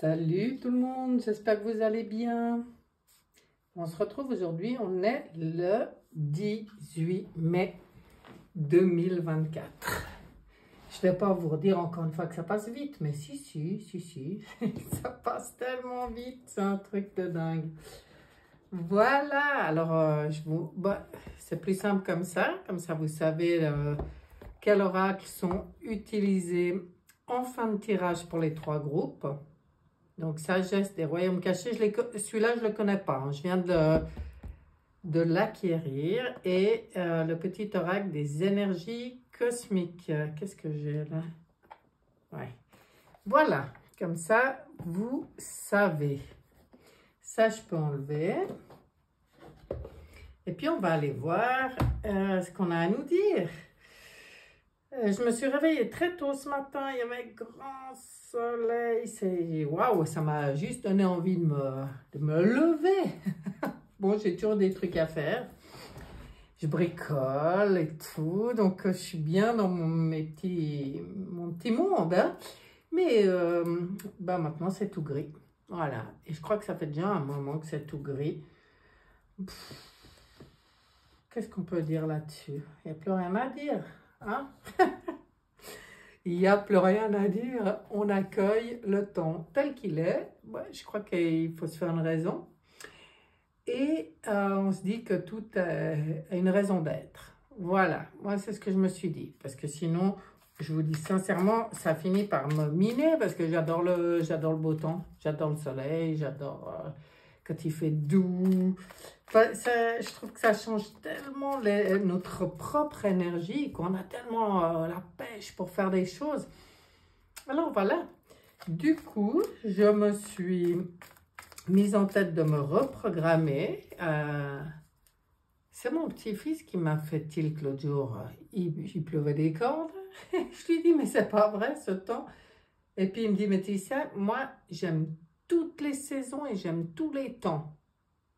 Salut tout le monde, j'espère que vous allez bien. On se retrouve aujourd'hui, on est le 18 mai 2024. Je ne vais pas vous redire encore une fois que ça passe vite, mais si, ça passe tellement vite, c'est un truc de dingue. Voilà, alors c'est plus simple comme ça vous savez quels oracles sont utilisés en fin de tirage pour les 3 groupes. Donc, sagesse des royaumes cachés, celui-là, je ne le connais pas. Hein. Je viens de l'acquérir. Et le petit oracle des énergies cosmiques. Qu'est-ce que j'ai là? Ouais. Voilà. Comme ça, vous savez. Ça, je peux enlever. Et puis, on va aller voir ce qu'on a à nous dire. Je me suis réveillée très tôt ce matin. Il y avait grand soleil. Waouh, ça m'a juste donné envie de me lever. Bon, j'ai toujours des trucs à faire. Je bricole et tout. Donc, je suis bien dans mon petit monde. Hein. Mais maintenant, c'est tout gris. Voilà. Et je crois que ça fait déjà un moment que c'est tout gris. Qu'est-ce qu'on peut dire là-dessus? Il n'y a plus rien à dire. Hein? Il n'y a plus rien à dire, on accueille le temps tel qu'il est. Ouais, je crois qu'il faut se faire une raison. Et on se dit que tout a une raison d'être. Voilà, moi c'est ce que je me suis dit. Parce que sinon, je vous dis sincèrement, ça finit par me miner parce que j'adore le beau temps. J'adore le soleil, j'adore quand il fait doux. Enfin, je trouve que ça change tellement notre propre énergie, qu'on a tellement la pêche pour faire des choses. Alors voilà, du coup, je me suis mise en tête de me reprogrammer. C'est mon petit-fils qui m'a fait tilt l'autre jour. Il pleuvait des cordes. Je lui dis, mais c'est pas vrai ce temps. Et puis il me dit, mais tu sais, moi j'aime toutes les saisons et j'aime tous les temps.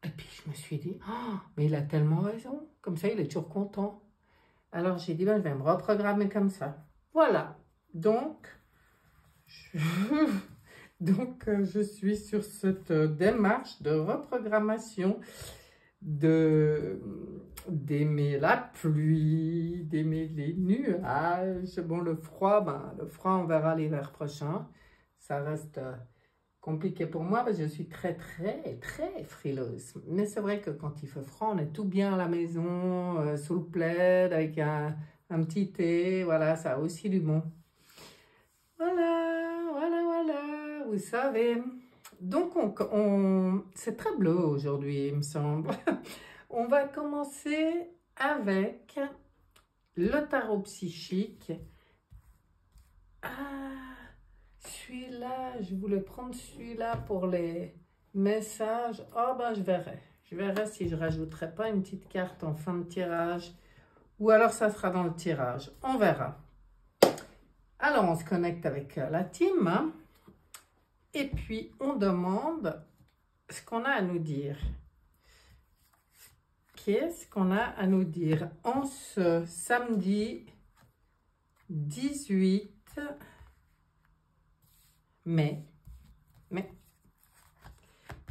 Et puis, je me suis dit, oh, mais il a tellement raison. Comme ça, il est toujours content. Alors, j'ai dit, ben, je vais me reprogrammer comme ça. Voilà. Donc, je suis sur cette démarche de reprogrammation, d'aimer la pluie, d'aimer les nuages. Bon, le froid, on verra l'hiver prochain. Ça reste compliqué pour moi parce que je suis très frileuse. Mais c'est vrai que quand il fait froid, on est tout bien à la maison, sous le plaid, avec un petit thé. Voilà, ça a aussi du bon. Voilà, vous savez. Donc, c'est très bleu aujourd'hui, il me semble. On va commencer avec le tarot psychique. Celui-là, je voulais prendre celui-là pour les messages. Oh ben, je verrai. Je verrai si je rajouterai pas une petite carte en fin de tirage. Ou alors, ça sera dans le tirage. On verra. Alors, on se connecte avec la team. Hein, et puis, on demande ce qu'on a à nous dire. Qu'est-ce qu'on a à nous dire en ce samedi 18 mai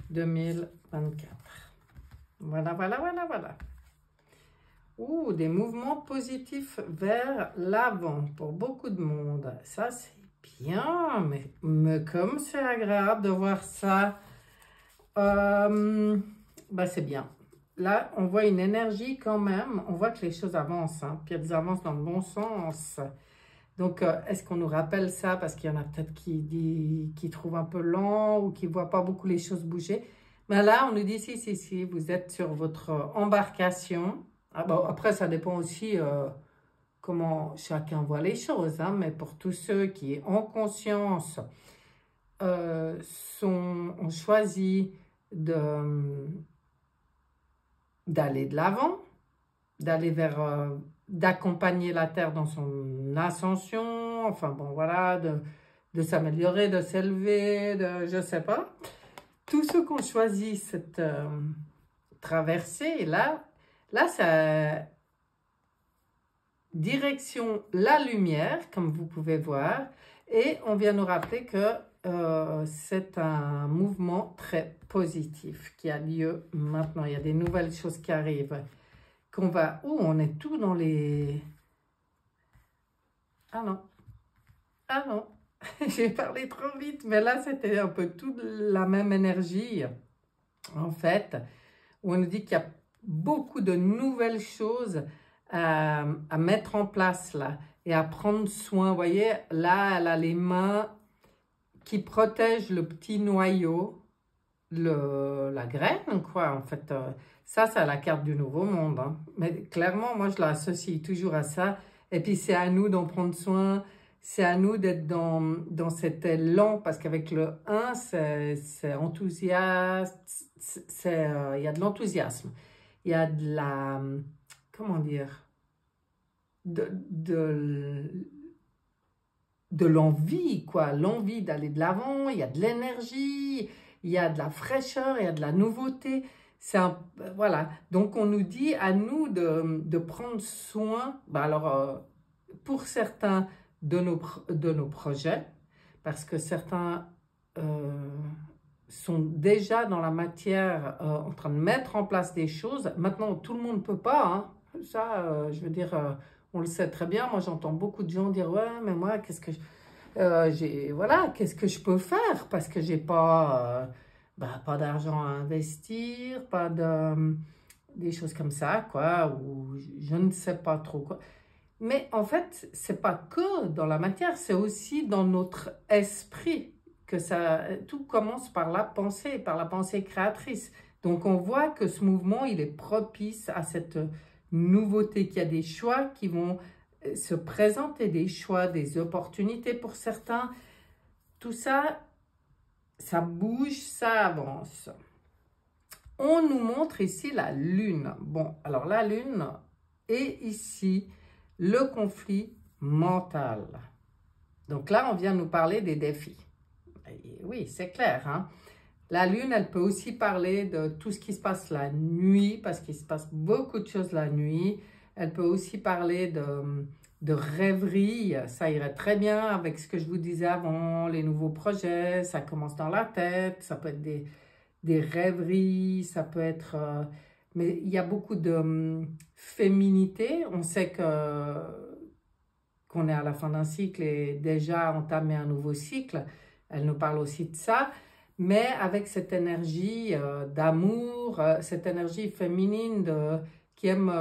2024. Voilà. Ouh, des mouvements positifs vers l'avant pour beaucoup de monde. Ça, c'est bien, mais comme c'est agréable de voir ça, c'est bien. Là, on voit une énergie quand même. On voit que les choses avancent, hein, puis elles avancent dans le bon sens. Donc, est-ce qu'on nous rappelle ça? Parce qu'il y en a peut-être qui trouvent un peu lent ou qui ne voient pas beaucoup les choses bouger. Mais là, on nous dit, si, vous êtes sur votre embarcation. Ah, bon, après, ça dépend aussi comment chacun voit les choses. Hein, mais pour tous ceux qui, en conscience, ont choisi d'aller de l'avant, d'aller vers... d'accompagner la Terre dans son ascension, enfin bon voilà, de s'améliorer, de s'élever, je ne sais pas. Tous ceux qui ont choisi cette traversée, là c'est direction la lumière, comme vous pouvez voir, et on vient nous rappeler que c'est un mouvement très positif qui a lieu maintenant. Il y a des nouvelles choses qui arrivent. On est tout dans les... Ah non, ah non, j'ai parlé trop vite, mais là c'était un peu toute la même énergie, en fait, où on nous dit qu'il y a beaucoup de nouvelles choses à mettre en place là, et à prendre soin. Vous voyez, là, elle a les mains qui protègent le petit noyau, la graine, quoi, en fait. Ça, c'est la carte du nouveau monde, hein. Mais clairement, moi, je l'associe toujours à ça. Et puis, c'est à nous d'en prendre soin. C'est à nous d'être dans cet élan, parce qu'avec le 1, c'est enthousiaste, il y a de l'enthousiasme. Il y a de la, comment dire, de l'envie, quoi, l'envie d'aller de l'avant, il y a de l'énergie, il y a de la fraîcheur, il y a de la nouveauté. Voilà, donc on nous dit à nous de prendre soin, alors pour certains de nos projets, parce que certains sont déjà dans la matière en train de mettre en place des choses. Maintenant, tout le monde ne peut pas, hein. Ça, je veux dire, on le sait très bien. Moi, j'entends beaucoup de gens dire, ouais, mais moi, voilà, qu'est-ce que je peux faire? Parce que j'ai pas, pas d'argent à investir, des choses comme ça, quoi, ou je ne sais pas trop quoi. Mais en fait, c'est pas que dans la matière, c'est aussi dans notre esprit que tout commence par la pensée créatrice. Donc, on voit que ce mouvement, il est propice à cette nouveauté, qu'il y a des choix qui vont se présenter, des choix, des opportunités pour certains. Tout ça, ça bouge, ça avance. On nous montre ici la Lune. Bon, alors la Lune est ici le conflit mental. Donc là, on vient nous parler des défis. Et oui, c'est clair, hein? La Lune, elle peut aussi parler de tout ce qui se passe la nuit, parce qu'il se passe beaucoup de choses la nuit. Elle peut aussi parler de rêverie. Ça irait très bien avec ce que je vous disais avant, les nouveaux projets. Ça commence dans la tête, ça peut être des rêveries, ça peut être... mais il y a beaucoup de féminité. On sait qu'on est à la fin d'un cycle et déjà entamé un nouveau cycle. Elle nous parle aussi de ça, mais avec cette énergie d'amour, cette énergie féminine qui aime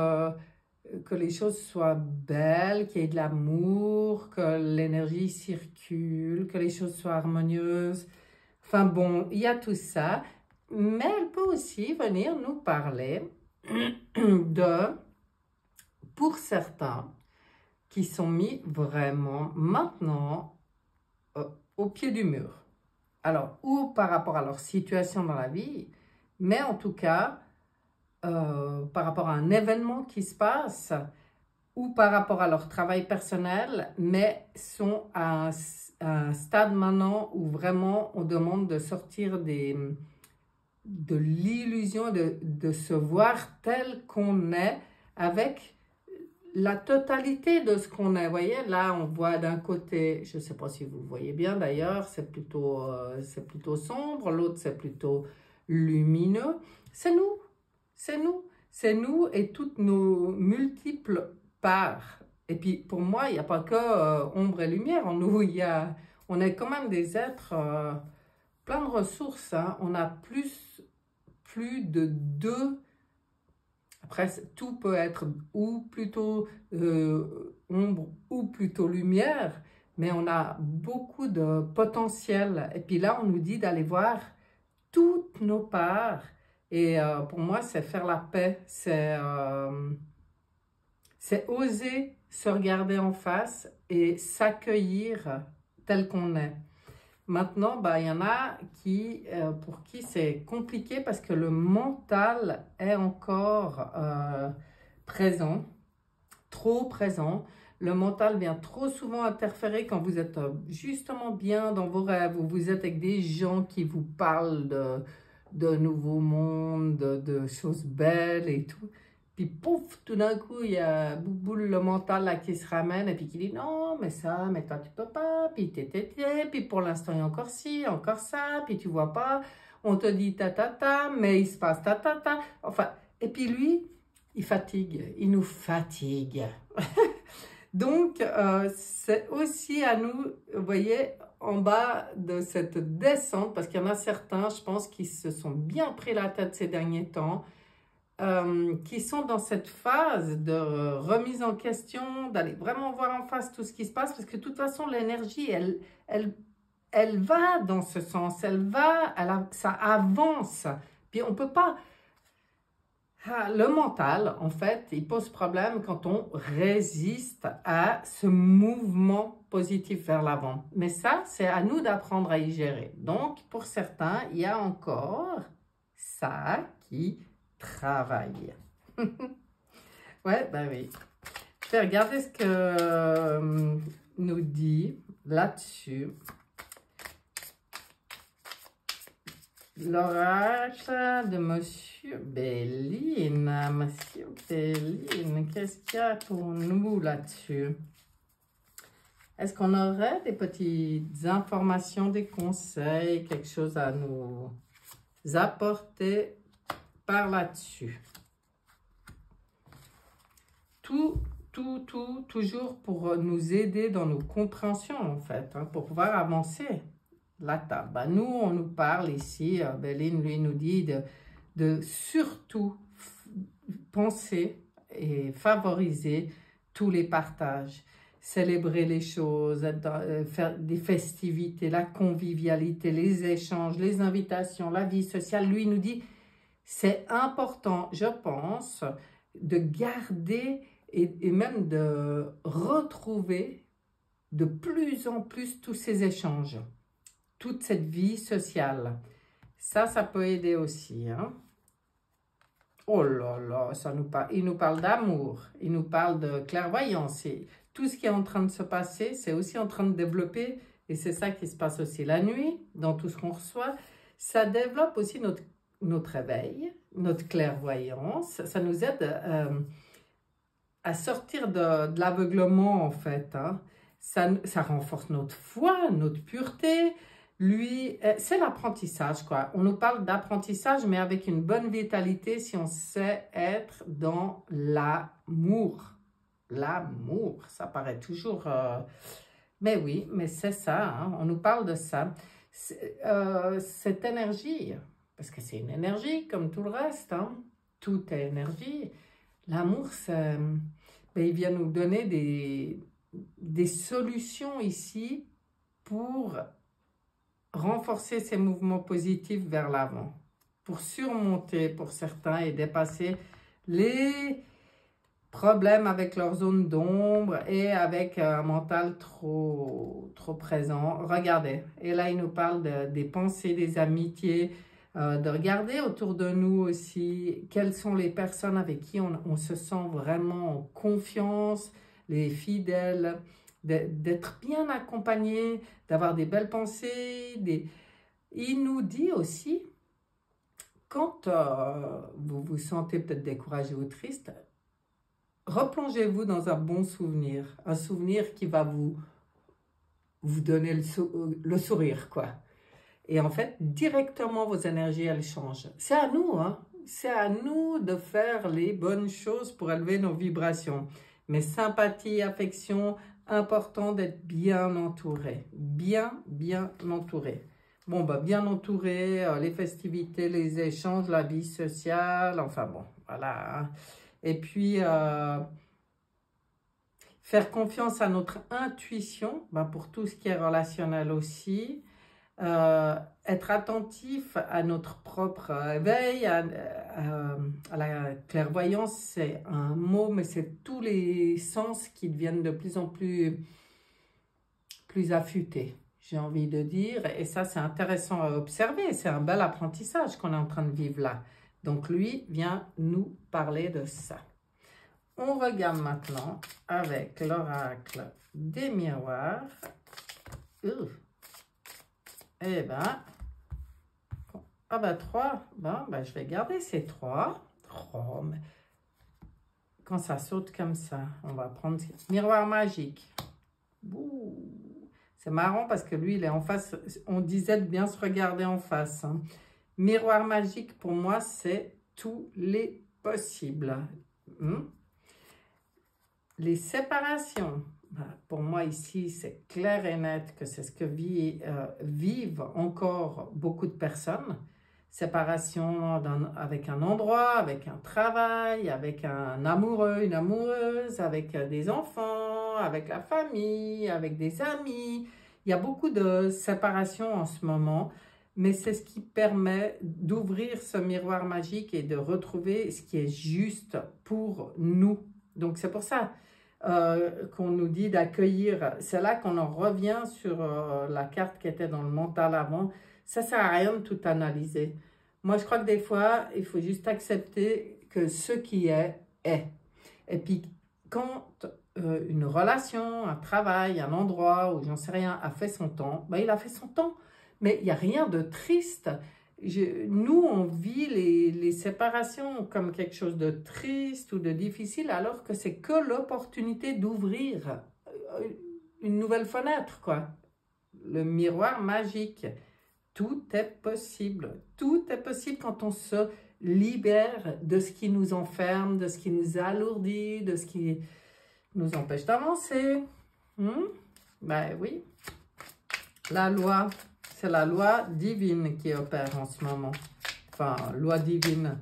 que les choses soient belles, qu'il y ait de l'amour, que l'énergie circule, que les choses soient harmonieuses. Enfin bon, il y a tout ça, mais elle peut aussi venir nous parler pour certains, qui sont mis vraiment maintenant au pied du mur. Alors, ou par rapport à leur situation dans la vie, mais en tout cas, par rapport à un événement qui se passe, ou par rapport à leur travail personnel, mais sont à un stade maintenant où vraiment on demande de sortir de l'illusion de se voir tel qu'on est, avec la totalité de ce qu'on est. Vous voyez, là, on voit d'un côté, je ne sais pas si vous voyez bien d'ailleurs, c'est plutôt sombre, l'autre, c'est plutôt lumineux. C'est nous, c'est nous, c'est nous et toutes nos multiples parts. Et puis, pour moi, il n'y a pas que ombre et lumière. En nous, on est quand même des êtres plein de ressources, hein. On a plus de deux. Après, tout peut être ou plutôt ombre ou plutôt lumière, mais on a beaucoup de potentiel. Et puis là, on nous dit d'aller voir toutes nos parts. Et pour moi, c'est faire la paix. C'est oser se regarder en face et s'accueillir tel qu'on est. Maintenant, il y en a pour qui c'est compliqué parce que le mental est encore présent, trop présent. Le mental vient trop souvent interférer quand vous êtes justement bien dans vos rêves, ou vous êtes avec des gens qui vous parlent de nouveaux mondes, de choses belles et tout. Puis pouf, tout d'un coup, il y a Bouboule le mental là qui se ramène et puis qui dit non, mais ça, mais toi tu peux pas, puis puis pour l'instant il y a encore ci, encore ça, puis tu vois pas, on te dit ta, mais il se passe ta. Enfin, et puis lui, il nous fatigue. Donc, c'est aussi à nous, vous voyez, en bas de cette descente, parce qu'il y en a certains, je pense, qui se sont bien pris la tête ces derniers temps, qui sont dans cette phase de remise en question, d'aller vraiment voir en face tout ce qui se passe, parce que de toute façon, l'énergie, elle va dans ce sens, ça avance. Puis on ne peut pas... Le mental, en fait, il pose problème quand on résiste à ce mouvement positif vers l'avant. Mais ça, c'est à nous d'apprendre à y gérer. Donc, pour certains, il y a encore ça qui travaille. Ouais, ben oui. Je vais regarder ce que nous dit là-dessus l'oracle de Monsieur Béline. Monsieur Béline, qu'est-ce qu'il y a pour nous là-dessus? Est-ce qu'on aurait des petites informations, des conseils, quelque chose à nous apporter par là-dessus? Toujours pour nous aider dans nos compréhensions, en fait, hein, pour pouvoir avancer la table. Ben, nous, on nous parle ici, Béline, lui, nous dit de surtout penser et favoriser tous les partages, célébrer les choses, faire des festivités, la convivialité, les échanges, les invitations, la vie sociale. Lui, nous dit, c'est important, je pense, de garder et même de retrouver de plus en plus tous ces échanges, toute cette vie sociale. Ça peut aider aussi. Hein? Oh là là, il nous parle d'amour, il nous parle de clairvoyance. Et tout ce qui est en train de se passer, c'est aussi en train de développer, et c'est ça qui se passe aussi la nuit, dans tout ce qu'on reçoit. Ça développe aussi notre réveil, notre clairvoyance. Ça nous aide à sortir de l'aveuglement, en fait. Hein. Ça renforce notre foi, notre pureté. Lui, c'est l'apprentissage, quoi. On nous parle d'apprentissage, mais avec une bonne vitalité si on sait être dans l'amour. L'amour, ça paraît toujours... Mais oui, mais c'est ça, hein, on nous parle de ça. Cette énergie, parce que c'est une énergie comme tout le reste, hein, tout est énergie. L'amour, il vient nous donner des solutions ici pour renforcer ces mouvements positifs vers l'avant, pour surmonter pour certains et dépasser les problèmes avec leur zone d'ombre et avec un mental trop présent. Regardez, et là il nous parle des pensées, des amitiés, de regarder autour de nous aussi quelles sont les personnes avec qui on se sent vraiment en confiance, les fidèles, d'être bien accompagné, d'avoir des belles pensées. Il nous dit aussi, quand vous vous sentez peut-être découragé ou triste, replongez-vous dans un bon souvenir, un souvenir qui va vous donner le sourire, quoi. Et en fait, directement, vos énergies, elles changent. C'est à nous, hein. C'est à nous de faire les bonnes choses pour élever nos vibrations. Mais sympathie, affection, important d'être bien entouré. Bien entouré. Bon, bien entouré, les festivités, les échanges, la vie sociale, enfin bon, voilà. Hein. Et puis, faire confiance à notre intuition, pour tout ce qui est relationnel aussi. Être attentif à notre propre éveil, à la clairvoyance, c'est un mot, mais c'est tous les sens qui deviennent de plus en plus affûtés, j'ai envie de dire. Et ça, c'est intéressant à observer. C'est un bel apprentissage qu'on est en train de vivre là. Donc, lui vient nous parler de ça. On regarde maintenant avec l'oracle des miroirs. Eh ben, 3. Je vais garder ces 3. Oh, mais quand ça saute comme ça. On va prendre miroir magique. C'est marrant parce que lui, il est en face. On disait de bien se regarder en face. Hein. Miroir magique, pour moi, c'est tous les possibles. Les séparations. Pour moi, ici, c'est clair et net que c'est ce que vivent encore beaucoup de personnes. Séparation avec un endroit, avec un travail, avec un amoureux, une amoureuse, avec des enfants, avec la famille, avec des amis. Il y a beaucoup de séparations en ce moment, mais c'est ce qui permet d'ouvrir ce miroir magique et de retrouver ce qui est juste pour nous. Donc, c'est pour ça qu'on nous dit d'accueillir. C'est là qu'on en revient sur la carte qui était dans le mental avant. Ça ne sert à rien de tout analyser. Moi, je crois que des fois, il faut juste accepter que ce qui est, est. Et puis, quand une relation, un travail, un endroit, ou j'en sais rien, a fait son temps, ben, il a fait son temps. Mais il n'y a rien de triste. Nous, on vit les séparations comme quelque chose de triste ou de difficile, alors que c'est que l'opportunité d'ouvrir une nouvelle fenêtre, quoi. Le miroir magique. Tout est possible. Tout est possible quand on se libère de ce qui nous enferme, de ce qui nous alourdit, de ce qui nous empêche d'avancer. Ben oui. La loi, c'est la loi divine qui opère en ce moment. Enfin, loi divine.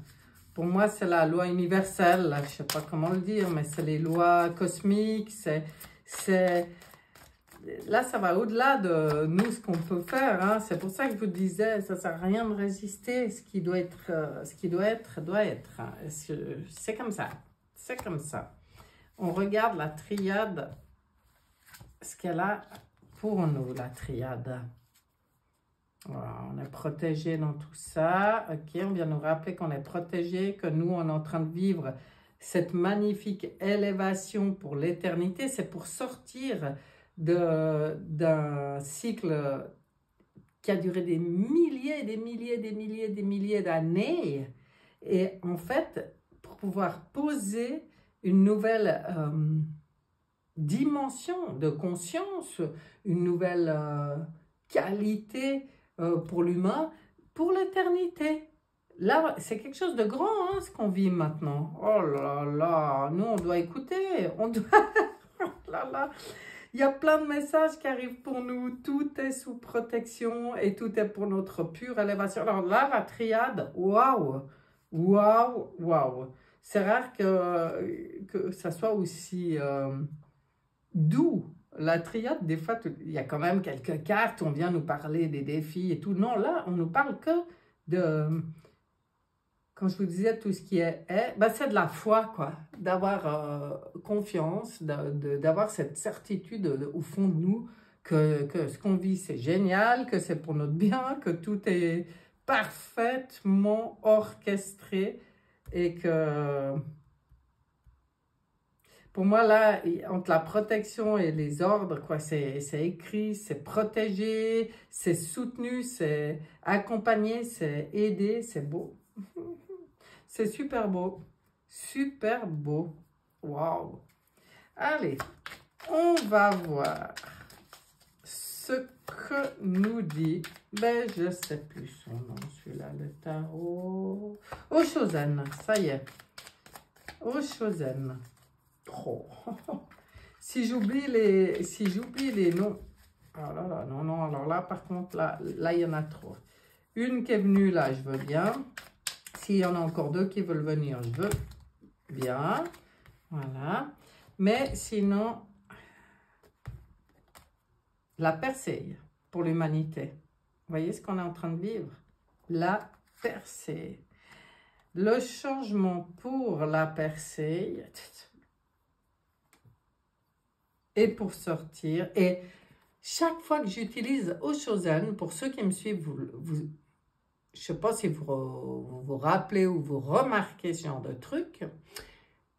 Pour moi, c'est la loi universelle. Je ne sais pas comment le dire, mais c'est les lois cosmiques. Là, ça va au-delà de nous, ce qu'on peut faire. Hein. C'est pour ça que je vous disais, ça ne sert à rien de résister. Ce qui doit être, doit être. Hein. C'est comme ça. C'est comme ça. On regarde la triade, ce qu'elle a pour nous, la triade. Voilà, on est protégé dans tout ça. Ok, on vient nous rappeler qu'on est protégé, que nous, on est en train de vivre cette magnifique élévation pour l'éternité. C'est pour sortir d'un cycle qui a duré des milliers, des milliers, des milliers, des milliers d'années. Et en fait, pour pouvoir poser une nouvelle dimension de conscience, une nouvelle qualité pour l'humain, pour l'éternité. Là, c'est quelque chose de grand, hein, ce qu'on vit maintenant. Oh là là, nous, on doit écouter. On doit... oh là là. Il y a plein de messages qui arrivent pour nous. Tout est sous protection et tout est pour notre pure élévation. Alors là, la triade, waouh, waouh, waouh. C'est rare que ça soit aussi doux. La triade, des fois, il y a quand même quelques cartes, on vient nous parler des défis et tout. Non, là, on nous parle que de... Quand je vous disais tout ce qui est ben c'est de la foi, quoi. D'avoir confiance, d'avoir cette certitude au fond de nous que ce qu'on vit, c'est génial, que c'est pour notre bien, que tout est parfaitement orchestré et que... Pour moi, là, entre la protection et les ordres, quoi, c'est écrit, c'est protégé, c'est soutenu, c'est accompagné, c'est aidé, c'est beau. C'est super beau. Super beau. Waouh. Allez, on va voir ce que nous dit. Ben, je ne sais plus son nom, celui-là, le tarot. Oshozen, ça y est. Oshozen. Oh. Si j'oublie les noms. Oh là là, non, non, alors là, par contre, là, il y en a trop. Une qui est venue là, je veux bien. S'il y en a encore deux qui veulent venir, je veux bien. Voilà. Mais sinon, la percée pour l'humanité. Vous voyez ce qu'on est en train de vivre? La percée. Le changement pour la percée. Et pour sortir. Et chaque fois que j'utilise Oshozen, pour ceux qui me suivent, je ne sais pas si vous rappelez ou vous remarquez ce genre de truc,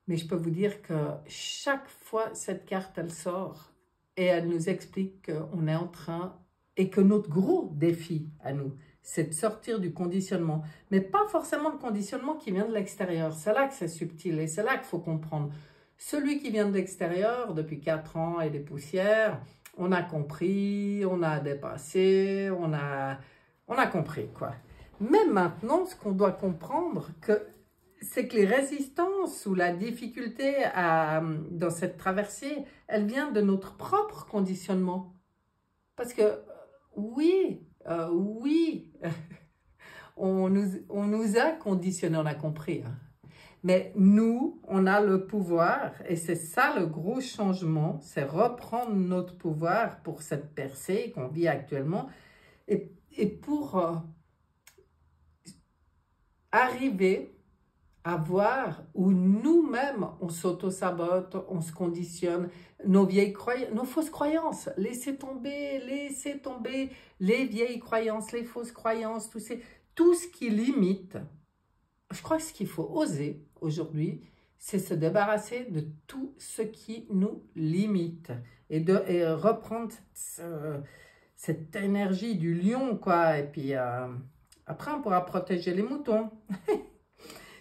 mais je peux vous dire que chaque fois cette carte, elle sort et elle nous explique qu'on est en train Et que notre gros défi à nous, c'est de sortir du conditionnement. Mais pas forcément le conditionnement qui vient de l'extérieur. C'est là que c'est subtil et c'est là qu'il faut comprendre. Celui qui vient de l'extérieur, depuis 4 ans et des poussières, on a compris, on a dépassé, on a compris, quoi. Mais maintenant, ce qu'on doit comprendre, c'est que les résistances ou la difficulté dans cette traversée, elle vient de notre propre conditionnement. Parce que, oui, on nous a conditionnés, on a compris, hein. Mais nous, on a le pouvoir, et c'est ça le gros changement, c'est reprendre notre pouvoir pour cette percée qu'on vit actuellement, et pour arriver à voir où nous-mêmes, on s'auto-sabote, on se conditionne, nos vieilles croyances, nos fausses croyances, laissez tomber les vieilles croyances, les fausses croyances, tout ce qui limite. Je crois que ce qu'il faut oser aujourd'hui, c'est se débarrasser de tout ce qui nous limite et reprendre cette énergie du lion, quoi. Et puis après, on pourra protéger les moutons,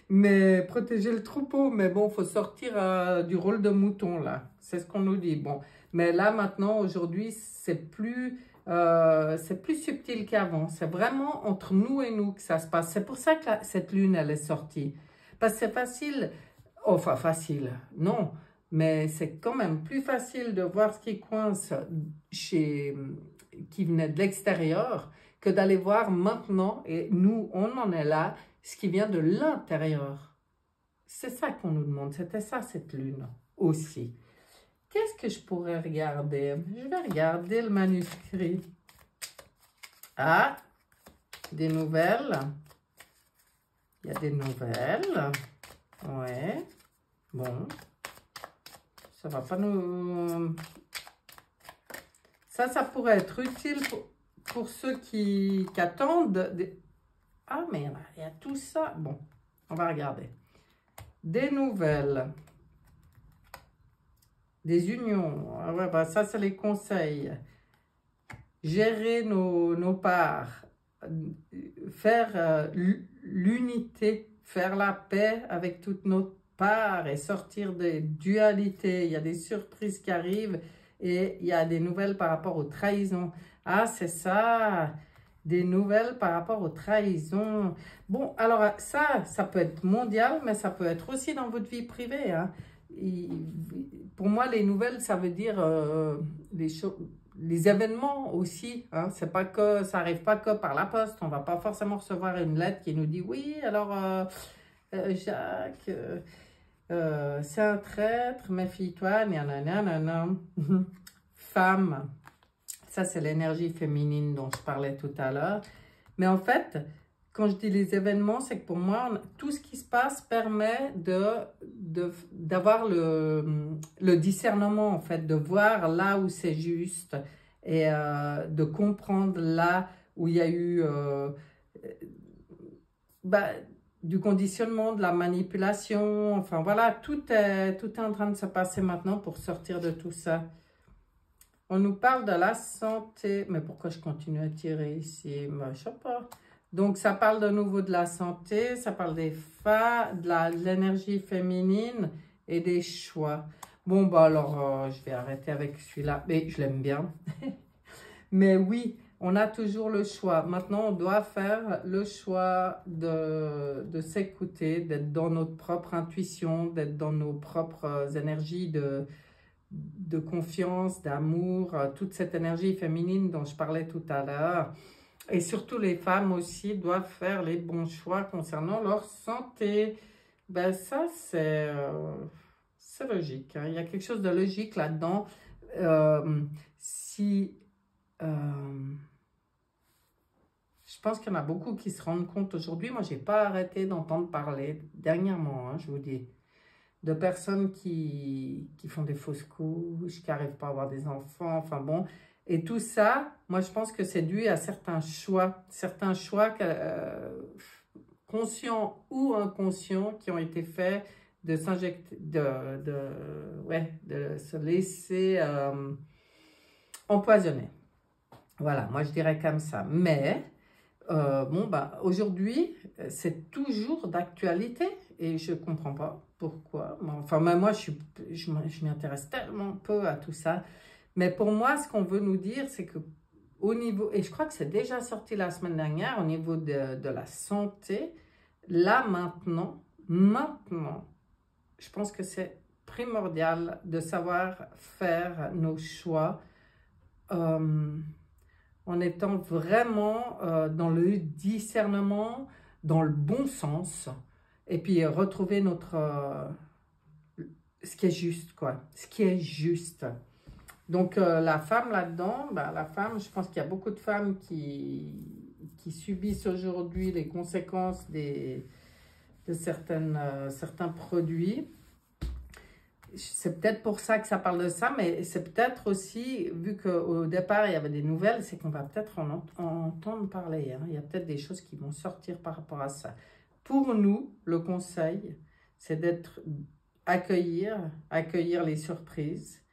mais protéger le troupeau. Mais bon, il faut sortir du rôle de mouton, là. C'est ce qu'on nous dit. Bon, mais là, maintenant, aujourd'hui, c'est plus subtil qu'avant. C'est vraiment entre nous et nous que ça se passe. C'est pour ça que cette lune, elle est sortie. Parce que c'est facile, enfin facile, non, mais c'est quand même plus facile de voir ce qui coince qui venait de l'extérieur que d'aller voir maintenant, et nous, on en est là, ce qui vient de l'intérieur. C'est ça qu'on nous demande, c'était ça cette lune aussi. Qu'est-ce que je pourrais regarder? Je vais regarder le manuscrit. Ah, des nouvelles. Il y a des nouvelles. Ouais. Bon. Ça va pas nous... Ça pourrait être utile pour ceux qui attendent. Ah, mais il y a tout ça. Bon, on va regarder. Des nouvelles. Des unions. Ah ouais, bah ça, c'est les conseils. Gérer nos parts. Faire l'unité. Faire la paix avec toutes nos parts et sortir des dualités. Il y a des surprises qui arrivent et il y a des nouvelles par rapport aux trahisons. Ah, c'est ça. Des nouvelles par rapport aux trahisons. Bon, alors ça peut être mondial, mais ça peut être aussi dans votre vie privée, hein. Pour moi, les nouvelles, ça veut dire les événements aussi, hein. C'est pas que ça arrive pas que par la poste. On va pas forcément recevoir une lettre qui nous dit oui, alors Jacques, c'est un traître, méfie-toi, nanana. Femme, ça c'est l'énergie féminine dont je parlais tout à l'heure. Mais en fait, quand je dis les événements, c'est que pour moi, tout ce qui se passe permet d'avoir le discernement, en fait, de voir là où c'est juste et de comprendre là où il y a eu du conditionnement, de la manipulation. Enfin, voilà, tout est en train de se passer maintenant pour sortir de tout ça. On nous parle de la santé. Mais pourquoi je continue à tirer ici? Ben, je sais pas. Donc, ça parle de nouveau de la santé, ça parle des femmes, de l'énergie féminine et des choix. Bon, bah alors, je vais arrêter avec celui-là, mais je l'aime bien. Mais oui, on a toujours le choix. Maintenant, on doit faire le choix de s'écouter, d'être dans notre propre intuition, d'être dans nos propres énergies de confiance, d'amour, toute cette énergie féminine dont je parlais tout à l'heure. Et surtout, les femmes aussi doivent faire les bons choix concernant leur santé. Ben ça, c'est logique, hein. Il y a quelque chose de logique là-dedans. Je pense qu'il y en a beaucoup qui se rendent compte aujourd'hui. Moi, je n'ai pas arrêté d'entendre parler dernièrement, hein, je vous dis, de personnes qui font des fausses couches, qui n'arrivent pas à avoir des enfants, enfin bon... Et tout ça, moi, je pense que c'est dû à certains choix conscients ou inconscients qui ont été faits de s'injecter, de se laisser empoisonner. Voilà, moi je dirais comme ça. Mais, bon, bah, aujourd'hui, c'est toujours d'actualité et je ne comprends pas pourquoi. Mais enfin, même moi, je m'y intéresse tellement peu à tout ça. Mais pour moi, ce qu'on veut nous dire, c'est que au niveau, et je crois que c'est déjà sorti la semaine dernière, au niveau de la santé, là maintenant, je pense que c'est primordial de savoir faire nos choix en étant vraiment dans le discernement, dans le bon sens, et puis retrouver ce qui est juste, quoi, ce qui est juste. Donc, la femme là-dedans, ben, la femme, je pense qu'il y a beaucoup de femmes qui subissent aujourd'hui les conséquences de certains produits. C'est peut-être pour ça que ça parle de ça, mais c'est peut-être aussi, vu qu'au départ, il y avait des nouvelles, c'est qu'on va peut-être en entendre parler. Hein. Il y a peut-être des choses qui vont sortir par rapport à ça. Pour nous, le conseil, c'est d'être accueillir les surprises,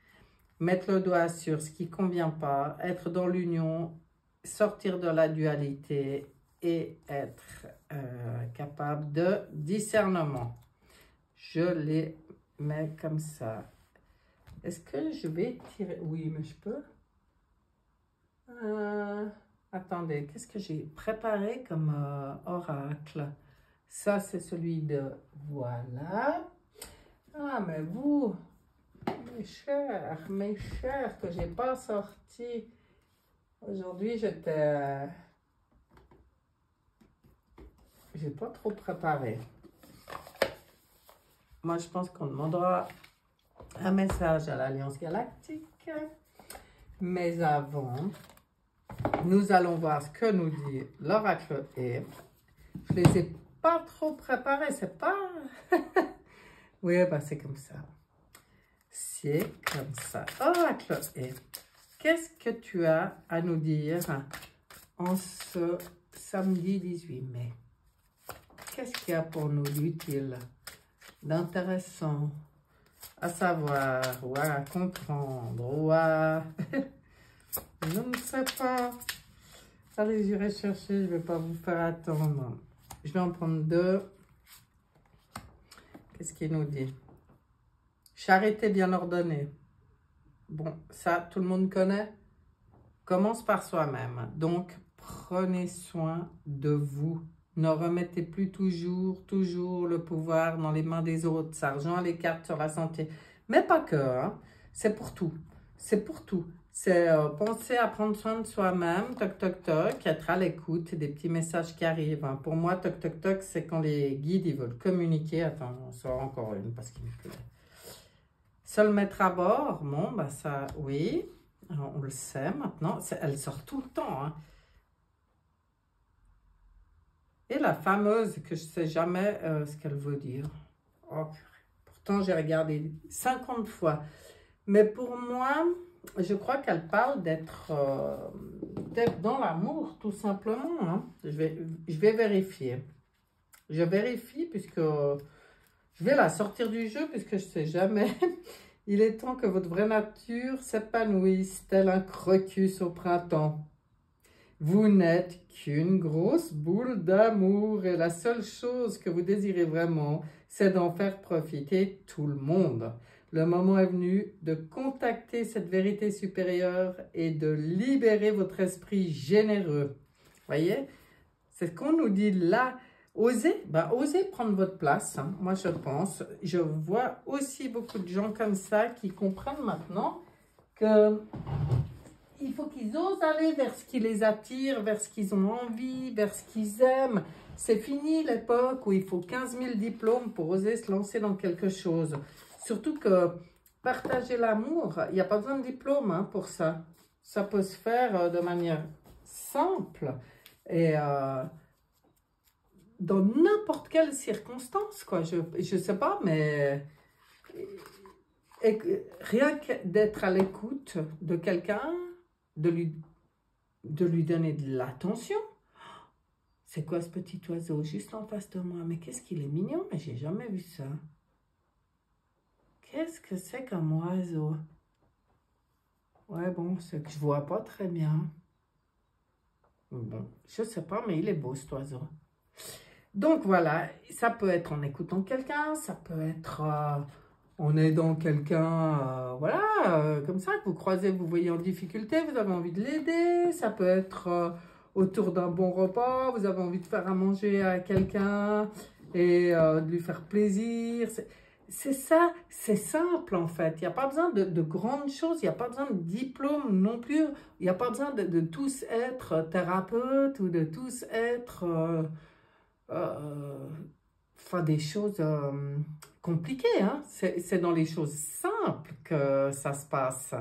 mettre le doigt sur ce qui ne convient pas, être dans l'union, sortir de la dualité et être capable de discernement. Je les mets comme ça. Est-ce que je vais tirer? Oui, mais je peux. Attendez, qu'est-ce que j'ai préparé comme oracle? Ça, c'est celui de... Voilà. Ah, mais vous, mes chers, que j'ai pas sorti. Aujourd'hui, j'ai pas trop préparé. Moi, je pense qu'on demandera un message à l'Alliance Galactique. Mais avant, nous allons voir ce que nous dit l'oracle est. Je les ai pas trop préparés, c'est pas... Oui, bah c'est comme ça. C'est comme ça. Oracle est. Qu'est-ce que tu as à nous dire en ce samedi 18 mai? Qu'est-ce qu'il y a pour nous d'utile, d'intéressant à savoir ou à comprendre ou à... Je ne sais pas. Allez, j'irai chercher, je ne vais pas vous faire attendre. Je vais en prendre deux. Qu'est-ce qu'il nous dit? Charité bien ordonnée. Bon, ça, tout le monde connaît. Commence par soi-même. Donc, prenez soin de vous. Ne remettez plus toujours le pouvoir dans les mains des autres. Ça rejoint les cartes sur la santé. Mais pas que, hein. C'est pour tout. C'est pour tout. C'est penser à prendre soin de soi-même, toc, toc, toc, être à l'écoute des petits messages qui arrivent. Hein. Pour moi, toc, toc, toc, c'est quand les guides ils veulent communiquer. Attends, on sort encore une parce qu'il me plaît. Se le mettre à bord, bon, bah ça, oui, on le sait maintenant. Elle sort tout le temps. Hein. Et la fameuse que je ne sais jamais ce qu'elle veut dire. Oh, pourtant, j'ai regardé 50 fois. Mais pour moi, je crois qu'elle parle d'être dans l'amour, tout simplement. Hein. Je vais vérifier. Je vérifie puisque je vais la sortir du jeu puisque je ne sais jamais. Il est temps que votre vraie nature s'épanouisse tel un crocus au printemps. Vous n'êtes qu'une grosse boule d'amour et la seule chose que vous désirez vraiment, c'est d'en faire profiter tout le monde. Le moment est venu de contacter cette vérité supérieure et de libérer votre esprit généreux. Voyez, c'est ce qu'on nous dit là. Osez, osez prendre votre place, hein. Moi je pense. Je vois aussi beaucoup de gens comme ça qui comprennent maintenant que il faut qu'ils osent aller vers ce qui les attire, vers ce qu'ils ont envie, vers ce qu'ils aiment. C'est fini l'époque où il faut 15 000 diplômes pour oser se lancer dans quelque chose. Surtout que partager l'amour, il n'y a pas besoin de diplôme hein, pour ça. Ça peut se faire de manière simple et dans n'importe quelle circonstance, quoi. Je sais pas, mais rien que d'être à l'écoute de quelqu'un, de lui donner de l'attention. C'est quoi ce petit oiseau juste en face de moi? Mais qu'est-ce qu'il est mignon, mais j'ai jamais vu ça. Qu'est-ce que c'est comme oiseau? Ouais, bon, c'est que je vois pas très bien. Bon, je sais pas, mais il est beau cet oiseau. Donc voilà, ça peut être en écoutant quelqu'un, ça peut être en aidant quelqu'un, voilà, comme ça, que vous croisez, vous voyez en difficulté, vous avez envie de l'aider. Ça peut être autour d'un bon repas, vous avez envie de faire à manger à quelqu'un et de lui faire plaisir. C'est ça, c'est simple en fait. Il n'y a pas besoin de grandes choses, il n'y a pas besoin de diplôme non plus. Il n'y a pas besoin de tous être thérapeutes ou de tous être... enfin, des choses compliquées, hein. C'est dans les choses simples que ça se passe.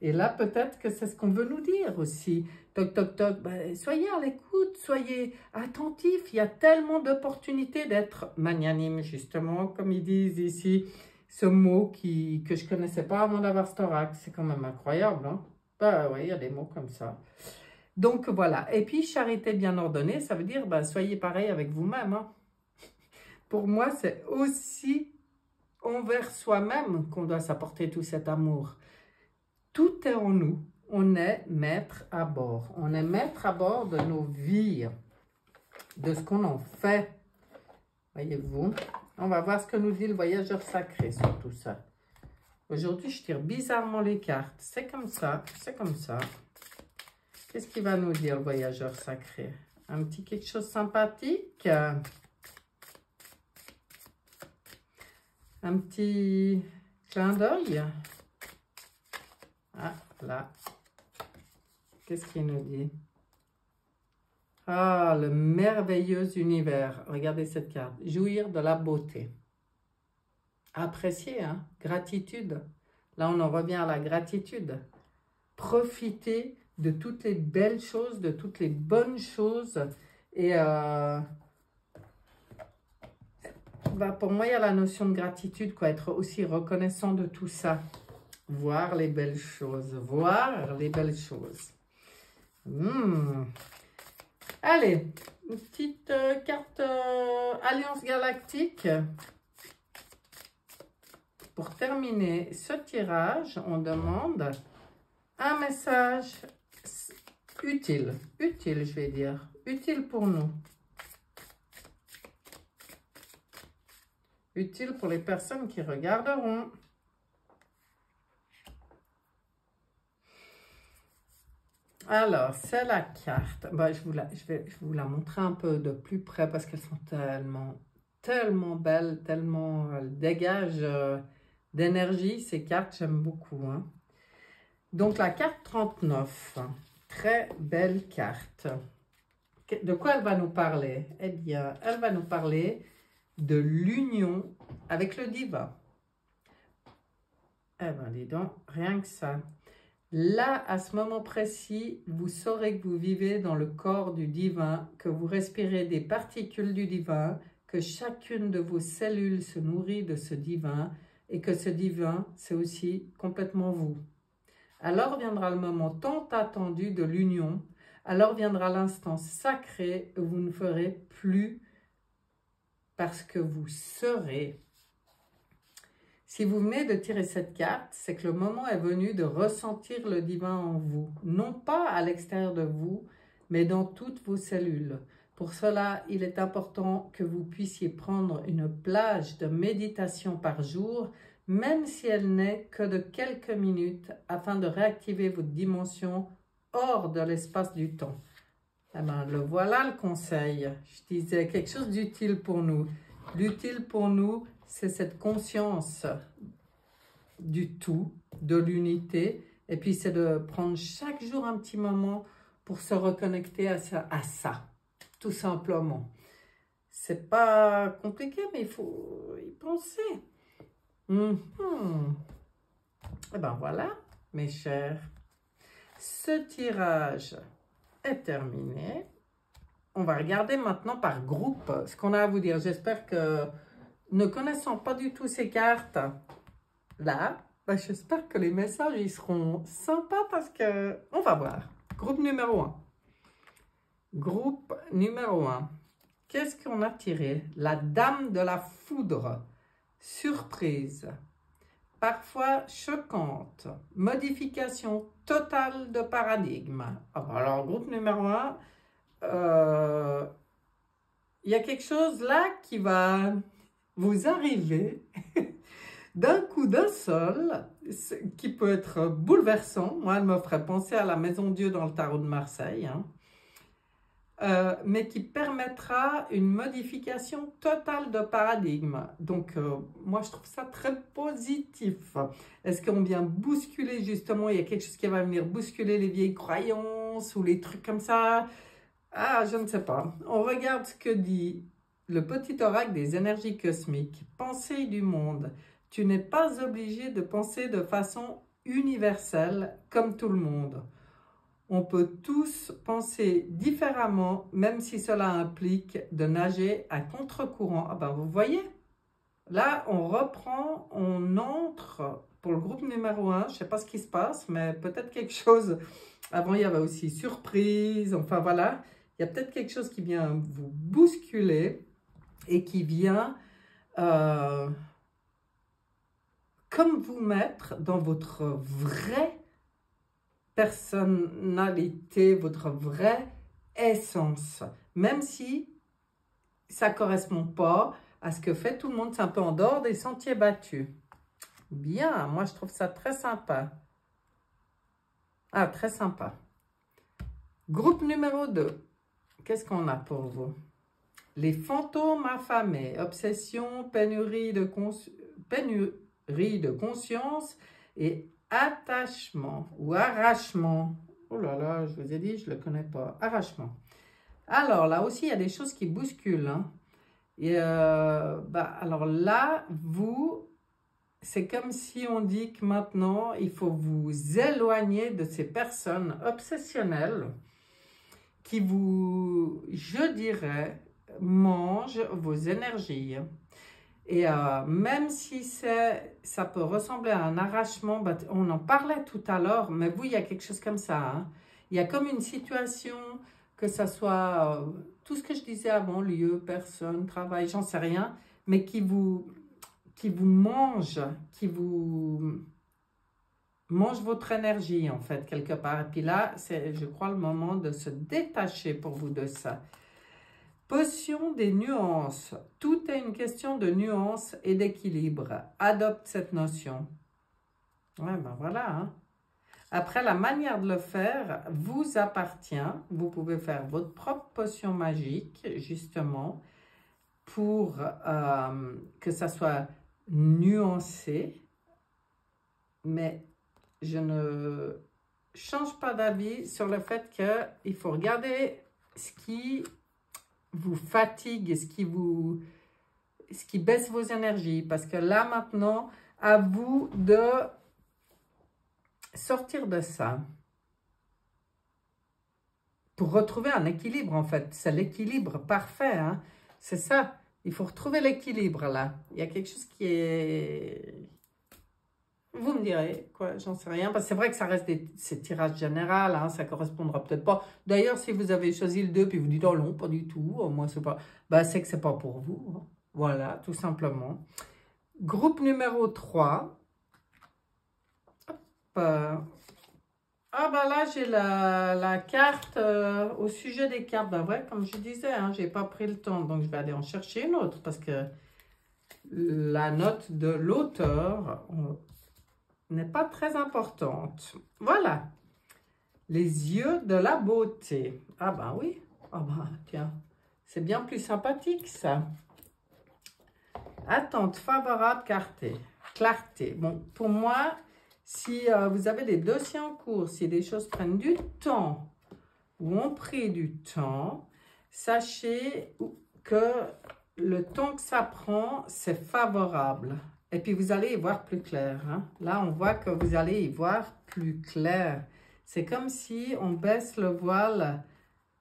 Et là, peut-être que c'est ce qu'on veut nous dire aussi. Toc, toc, toc, ben, soyez à l'écoute, soyez attentifs. Il y a tellement d'opportunités d'être magnanime, justement, comme ils disent ici. Ce mot que je ne connaissais pas avant d'avoir Storax, c'est quand même incroyable, hein. Ben oui, il y a des mots comme ça. Donc voilà. Et puis, charité bien ordonnée, ça veut dire, ben, soyez pareil avec vous-même, hein. Pour moi, c'est aussi envers soi-même qu'on doit s'apporter tout cet amour. Tout est en nous. On est maître à bord. On est maître à bord de nos vies, de ce qu'on en fait. Voyez-vous? On va voir ce que nous dit le voyageur sacré sur tout ça. Aujourd'hui, je tire bizarrement les cartes. C'est comme ça, c'est comme ça. Qu'est-ce qu'il va nous dire, le voyageur sacré? Un petit quelque chose sympathique? Un petit clin d'œil? Ah, là. Qu'est-ce qu'il nous dit? Ah, le merveilleux univers. Regardez cette carte. Jouir de la beauté. Apprécier, hein? Gratitude. Là, on en revient à la gratitude. Profiter de toutes les belles choses, de toutes les bonnes choses. Et bah, pour moi, il y a la notion de gratitude, quoi. Être aussi reconnaissant de tout ça. Voir les belles choses. Voir les belles choses. Allez, une petite carte Alliance Galactique. Pour terminer ce tirage, on demande un message utile. Utile, je vais dire. Utile pour nous. Utile pour les personnes qui regarderont. Alors, c'est la carte. Bah, je vais vous la montrer un peu de plus près parce qu'elles sont tellement belles, tellement elles dégagent d'énergie. Ces cartes, j'aime beaucoup, hein. Donc, la carte 39, très belle carte. De quoi elle va nous parler? Eh bien, elle va nous parler de l'union avec le divin. Eh bien, dis donc, rien que ça. Là, à ce moment précis, vous saurez que vous vivez dans le corps du divin, que vous respirez des particules du divin, que chacune de vos cellules se nourrit de ce divin et que ce divin, c'est aussi complètement vous. Alors viendra le moment tant attendu de l'union, alors viendra l'instant sacré où vous ne ferez plus parce que vous serez. Si vous venez de tirer cette carte, c'est que le moment est venu de ressentir le divin en vous. Non pas à l'extérieur de vous, mais dans toutes vos cellules. Pour cela, il est important que vous puissiez prendre une plage de méditation par jour, même si elle n'est que de quelques minutes, afin de réactiver votre dimension hors de l'espace du temps. Eh bien, le voilà le conseil. Je disais quelque chose d'utile pour nous. L'utile pour nous, c'est cette conscience du tout, de l'unité. Et puis, c'est de prendre chaque jour un petit moment pour se reconnecter à ça, tout simplement. C'est pas compliqué, mais il faut y penser. Et ben voilà, mes chers. Ce tirage est terminé. On va regarder maintenant par groupe ce qu'on a à vous dire. J'espère que, ne connaissant pas du tout ces cartes, là, ben j'espère que les messages ils seront sympas parce que, on va voir. Groupe numéro 1. Groupe numéro 1. Qu'est-ce qu'on a tiré? La dame de la foudre. Surprise. Parfois choquante. Modification totale de paradigme. Alors, groupe numéro 1. il y a quelque chose là qui va vous arriver d'un coup d'un seul, qui peut être bouleversant. Moi, elle me ferait penser à la Maison Dieu dans le tarot de Marseille, hein. Mais qui permettra une modification totale de paradigme. Donc, moi, je trouve ça très positif. Est-ce qu'on vient bousculer, justement, il y a quelque chose qui va venir bousculer les vieilles croyances ou les trucs comme ça? Ah, je ne sais pas. On regarde ce que dit le petit oracle des énergies cosmiques. Pensée du monde. Tu n'es pas obligé de penser de façon universelle comme tout le monde. On peut tous penser différemment, même si cela implique de nager à contre-courant. Ah ben vous voyez, là on reprend, on entre pour le groupe numéro 1. Je ne sais pas ce qui se passe, mais peut-être quelque chose. Avant il y avait aussi surprise, enfin voilà. Il y a peut-être quelque chose qui vient vous bousculer et qui vient comme vous mettre dans votre vraie personnalité, votre vraie essence, même si ça ne correspond pas à ce que fait tout le monde, c'est un peu en dehors des sentiers battus. Bien, moi je trouve ça très sympa. Ah, très sympa. Groupe numéro 2, qu'est-ce qu'on a pour vous? Les fantômes affamés, obsession, pénurie de conscience et attachement ou arrachement. Oh là là, je vous ai dit, je ne le connais pas. Arrachement. Alors, là aussi, il y a des choses qui bousculent, hein. Et alors là, c'est comme si on dit que maintenant, il faut vous éloigner de ces personnes obsessionnelles qui vous, je dirais, mangent vos énergies. Et même si ça peut ressembler à un arrachement, on en parlait tout à l'heure, mais vous, il y a quelque chose comme ça, hein. Il y a comme une situation, que ça soit tout ce que je disais avant, lieu, personne, travail, j'en sais rien, mais qui vous mange, qui vous mange votre énergie, en fait, quelque part. Et puis là, c'est, je crois, le moment de se détacher pour vous de ça. Potion des nuances. Tout est une question de nuances et d'équilibre. Adopte cette notion. Ouais, ben voilà, hein. Après, la manière de le faire vous appartient. Vous pouvez faire votre propre potion magique, justement, pour que ça soit nuancé. Mais je ne change pas d'avis sur le fait qu'il faut regarder ce qui vous fatigue, ce qui baisse vos énergies. Parce que là, maintenant, à vous de sortir de ça. Pour retrouver un équilibre, en fait. C'est l'équilibre parfait, hein. C'est ça. Il faut retrouver l'équilibre, là. Il y a quelque chose qui est... Vous me direz, quoi, j'en sais rien. Parce que c'est vrai que ça reste ces tirages généraux, hein, ça ne correspondra peut-être pas. D'ailleurs, si vous avez choisi le 2, puis vous dites, oh non, pas du tout, moi, c'est pas... Ben, c'est que c'est pas pour vous, hein. Voilà, tout simplement. Groupe numéro 3. Hop. Ah, ben là, j'ai la carte au sujet des cartes. Ben ouais, comme je disais, hein, je n'ai pas pris le temps, donc je vais aller en chercher une autre, parce que la note de l'auteur... n'est pas très importante. Voilà. Les yeux de la beauté. Ah ben oui. Ah ben tiens. C'est bien plus sympathique ça. Attente favorable, clarté. Bon, pour moi, si vous avez des dossiers en cours, si des choses prennent du temps ou ont pris du temps, sachez que le temps que ça prend, c'est favorable. Et puis, vous allez y voir plus clair, hein. Là, on voit que vous allez y voir plus clair. C'est comme si on baisse le voile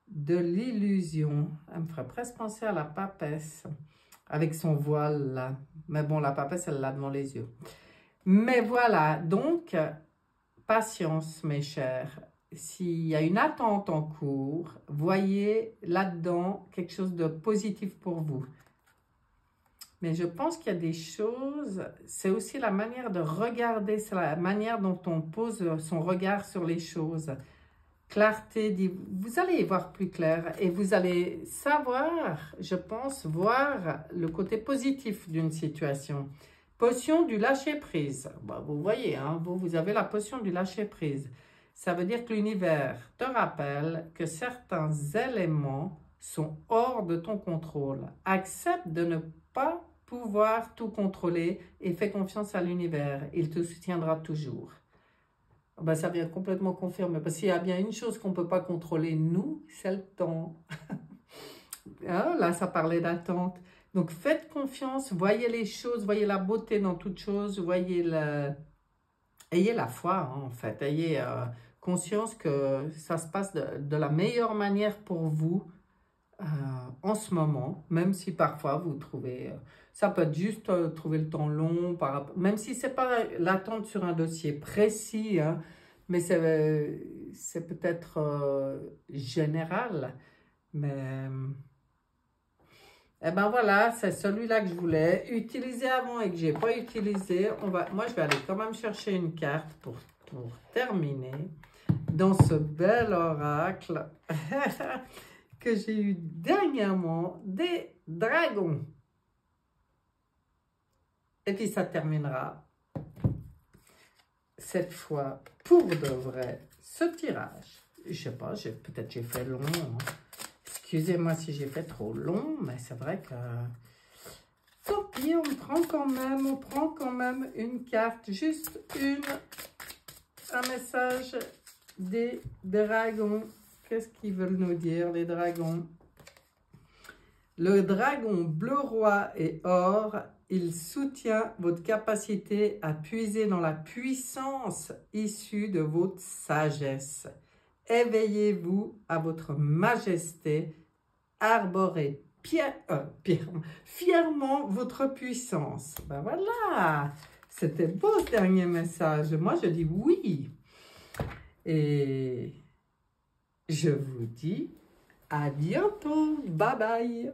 de l'illusion. Elle me ferait presque penser à la papesse avec son voile, là. Mais bon, la papesse, elle l'a devant les yeux. Mais voilà, donc, patience, mes chers. S'il y a une attente en cours, voyez là-dedans quelque chose de positif pour vous. Mais je pense qu'il y a des choses, c'est aussi la manière de regarder, c'est la manière dont on pose son regard sur les choses. clarté, vous allez y voir plus clair et vous allez savoir, je pense, voir le côté positif d'une situation. Potion du lâcher-prise. Bah, vous voyez, hein, vous avez la potion du lâcher-prise. Ça veut dire que l'univers te rappelle que certains éléments sont hors de ton contrôle. Accepte de ne pas pouvoir tout contrôler et fais confiance à l'univers. Il te soutiendra toujours. Ben, ça vient complètement confirmer. Parce qu'il y a bien une chose qu'on ne peut pas contrôler, nous, c'est le temps. Ah, là, ça parlait d'attente. Donc, faites confiance, voyez les choses, voyez la beauté dans toutes choses, ayez la foi, hein, en fait. Ayez conscience que ça se passe de la meilleure manière pour vous en ce moment, même si parfois vous trouvez... ça peut être juste trouver le temps long, même si ce n'est pas l'attente sur un dossier précis, hein, mais c'est peut-être général. Mais... Eh ben voilà, c'est celui-là que je voulais utiliser avant et que je n'ai pas utilisé. Moi, je vais aller quand même chercher une carte pour terminer dans ce bel oracle que j'ai eu dernièrement, des dragons. Et puis ça terminera cette fois pour de vrai ce tirage. Je sais pas, peut-être j'ai fait long, hein. Excusez-moi si j'ai fait trop long, mais c'est vrai que... Tant pis, on prend quand même une carte, juste un message des dragons. Qu'est-ce qu'ils veulent nous dire, les dragons? Le dragon bleu roi et or, il soutient votre capacité à puiser dans la puissance issue de votre sagesse. Éveillez-vous à votre majesté, arborez fièrement votre puissance. Ben voilà, c'était beau ce dernier message. Moi, je dis oui. Et je vous dis à bientôt. Bye bye.